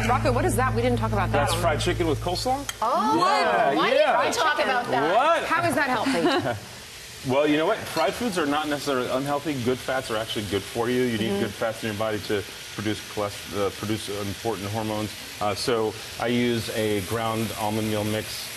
Rocco, what is that? We didn't talk about that. That's fried chicken with coleslaw. Oh, yeah, why didn't we talk about that? What? How is that healthy? Well, you know what? Fried foods are not necessarily unhealthy. Good fats are actually good for you. You need good fats in your body to produce produce important hormones. So I use a ground almond meal mix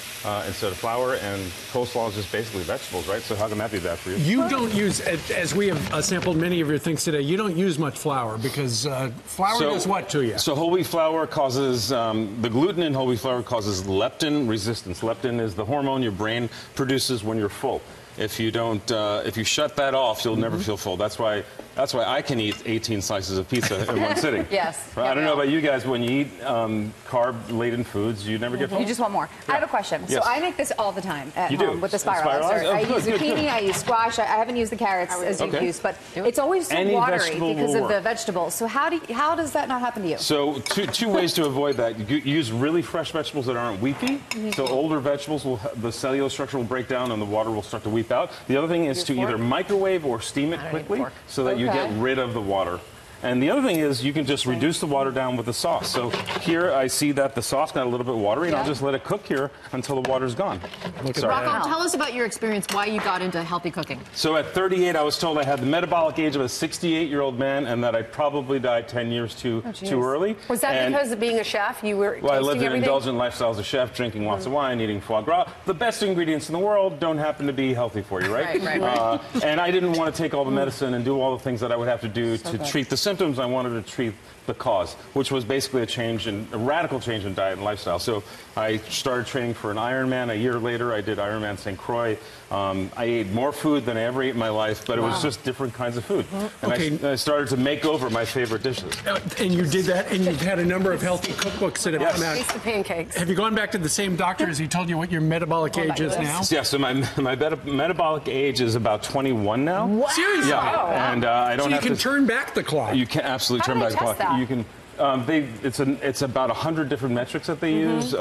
instead of flour, and coleslaw is just basically vegetables, right? So how can that be bad for you? You don't use, as we have sampled many of your things today, you don't use much flour because flour does what to you? So whole wheat flour causes, the gluten in whole wheat flour causes leptin resistance. Leptin is the hormone your brain produces when you're full. If you don't, if you shut that off, you'll never feel full. That's why I can eat 18 slices of pizza in one sitting. Yes. Right? I don't know about you guys. When you eat carb-laden foods, you never get full. You just want more. Yeah. I have a question. Yes. So I make this all the time at you home do. with the spirals. I use zucchini, I use squash. I haven't used the carrots as you've used, but it's always so watery because of the vegetables. So how does that not happen to you? So two ways to avoid that. You use really fresh vegetables that aren't weepy. So older vegetables, the cellular structure will break down and the water will start to weep out. The other thing is to either microwave or steam it quickly so that you get rid of the water. And the other thing is you can just reduce the water down with the sauce. So here I see that the sauce got a little bit watery, and I'll just let it cook here until the water's gone. Rocco, tell us about your experience, why you got into healthy cooking. So at 38, I was told I had the metabolic age of a 68-year-old man and that I'd probably die 10 years too early. Was that because of being a chef? You were Well, I lived an everything? indulgent lifestyle as a chef, drinking lots of wine, eating foie gras. The best ingredients in the world don't happen to be healthy for you, right? Right. And I didn't want to take all the medicine and do all the things that I would have to do to treat the symptoms. I wanted to treat the cause, which was basically a radical change in diet and lifestyle. So I started training for an Ironman. A year later, I did Ironman St. Croix. I ate more food than I ever ate in my life, but it was just different kinds of food. And I started to make over my favorite dishes. And you did that, and you've had a number of healthy cookbooks that have come out. Taste the pancakes. Have you gone back to the same doctor? Has he told you what your metabolic age is now? Yeah, so my metabolic age is about 21 now. What? Seriously? Yeah, and I don't have to... So you can turn back the clock. You can absolutely turn back the clock. You can. It's about 100 different metrics that they use.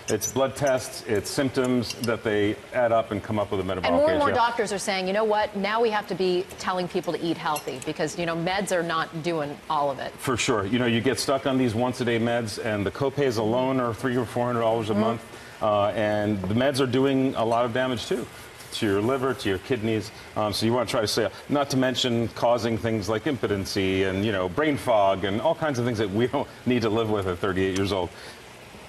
It's blood tests, it's symptoms that they add up and come up with a metabolic age. And more doctors are saying, you know what, now we have to be telling people to eat healthy because, you know, meds are not doing all of it. For sure. You know, you get stuck on these once-a-day meds, and the copays alone are $300 or $400 a month, and the meds are doing a lot of damage too. To your liver, to your kidneys. So you want to try to stay, not to mention causing things like impotency and, you know, brain fog and all kinds of things that we don't need to live with at 38 years old.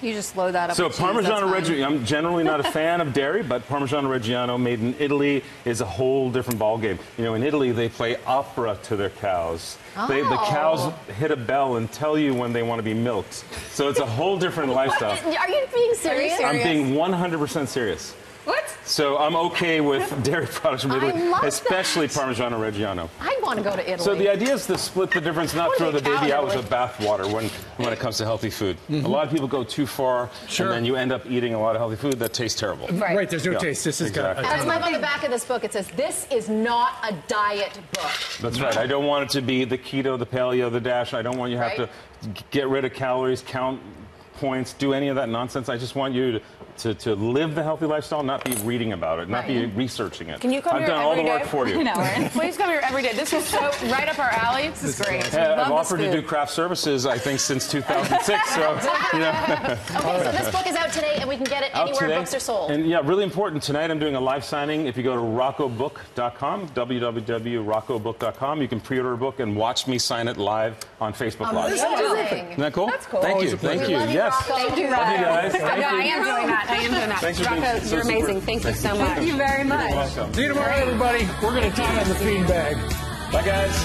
You just slow that up. So Parmigiano Reggiano, I'm generally not a fan of dairy, but Parmigiano Reggiano made in Italy is a whole different ballgame. You know, in Italy, they play opera to their cows. The cows hit a bell and tell you when they want to be milked. So it's a whole different lifestyle. Are you being serious? I'm being 100% serious. What? So I'm okay with dairy products from Italy, especially that. Parmigiano Reggiano. I want to go to Italy. So the idea is to split the difference, not throw the baby out with the bathwater when it comes to healthy food. A lot of people go too far, and then you end up eating a lot of healthy food that tastes terrible. Right, there's no taste. This is exactly. That's why on the back of this book it says, this is not a diet book. That's right. I don't want it to be the keto, the paleo, the DASH. I don't want you to have to get rid of calories, count points, do any of that nonsense. I just want you to live the healthy lifestyle, not be reading about it, not be researching it. Can you come I've here done all the every work day? for you. Please come here every day. This is so right up our alley. This is great. I've offered to do craft services, I think, since 2006. So, you know. Okay, so this book is out today, and we can get it anywhere books are sold. And yeah, really important. Tonight I'm doing a live signing. If you go to roccobook.com, www.roccobook.com, you can pre-order a book and watch me sign it live on Facebook Live. Amazing. Isn't that cool? That's cool. Thank you. Thank you. Yes. Thank you, Love you guys. I am doing that. I am doing that. Thanks for Rocco, being you're amazing. Thank you so much. Thank you very much. You're welcome. See you tomorrow, everybody. We're going to talk on the feedback. Bye, guys.